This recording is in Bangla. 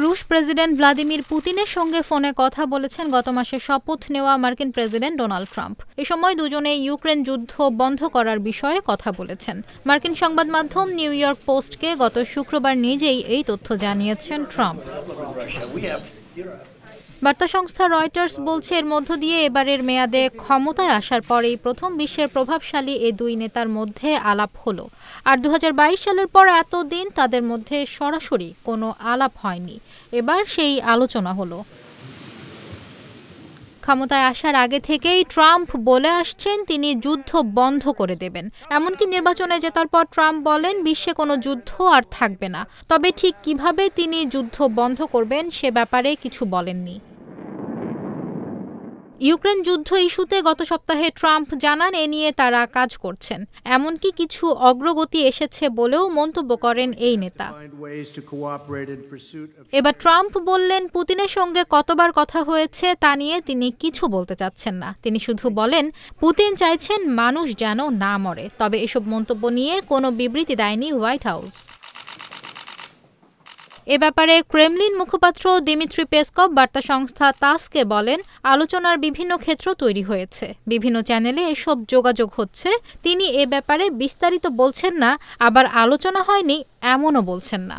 রুশ প্রেসিডেন্ট ভ্লাদিমির পুতিনের সঙ্গে ফোনে কথা বলেছেন গত মাসে শপথ নেওয়া মার্কিন প্রেসিডেন্ট ডোনাল্ড ট্রাম্প। এ সময় দুজনে ইউক্রেন যুদ্ধ বন্ধ করার বিষয়ে কথা বলেছেন। মার্কিন সংবাদ মাধ্যম নিউ ইয়র্ক পোস্টকে গত শুক্রবার নিজেই এই তথ্য জানিয়েছেন ট্রাম্প। বার্তা সংস্থা রয়টার্স বলছে, এর মধ্য দিয়ে এবারের মেয়াদে ক্ষমতায় আসার পরেই প্রথম বিশ্বের প্রভাবশালী এ দুই নেতার মধ্যে আলাপ হলো। আর ২০২২ সালের পর এতদিন তাদের মধ্যে সরাসরি কোনো আলাপ হয়নি। এবার সেই আলোচনা হলো। ক্ষমতায় আসার আগে থেকেই ট্রাম্প বলে আসছেন তিনি যুদ্ধ বন্ধ করে দেবেন। এমনকি নির্বাচনে জেতার পর ট্রাম্প বলেন বিশ্বে কোনো যুদ্ধ আর থাকবে না। তবে ঠিক কিভাবে তিনি যুদ্ধ বন্ধ করবেন সে ব্যাপারে কিছু বলেননি। ইউক্রেন যুদ্ধ ইস্যুতে গত সপ্তাহে ট্রাম্প জানান এ নিয়ে তারা কাজ করছেন। এমনকি কিছু অগ্রগতি এসেছে বলেও মন্তব্য করেন এই নেতা। এবার ট্রাম্প বললেন পুতিনের সঙ্গে কতবার কথা হয়েছে তা নিয়ে তিনি কিছু বলতে চাচ্ছেন না। তিনি শুধু বলেন পুতিন চাইছেন মানুষ যেন না মরে। তবে এসব মন্তব্য নিয়ে কোনো বিবৃতি দেয়নি হোয়াইট হাউস। এ ব্যাপারে ক্রেমলিন মুখপাত্র দিমিত্রি পেসকভ বার্তা সংস্থা তাসকে বলেন আলোচনার বিভিন্ন ক্ষেত্র তৈরি হয়েছে, বিভিন্ন চ্যানেলে এসব যোগাযোগ হচ্ছে। তিনি এ ব্যাপারে বিস্তারিত বলছেন না, আবার আলোচনা হয়নি এমনও বলছেন না।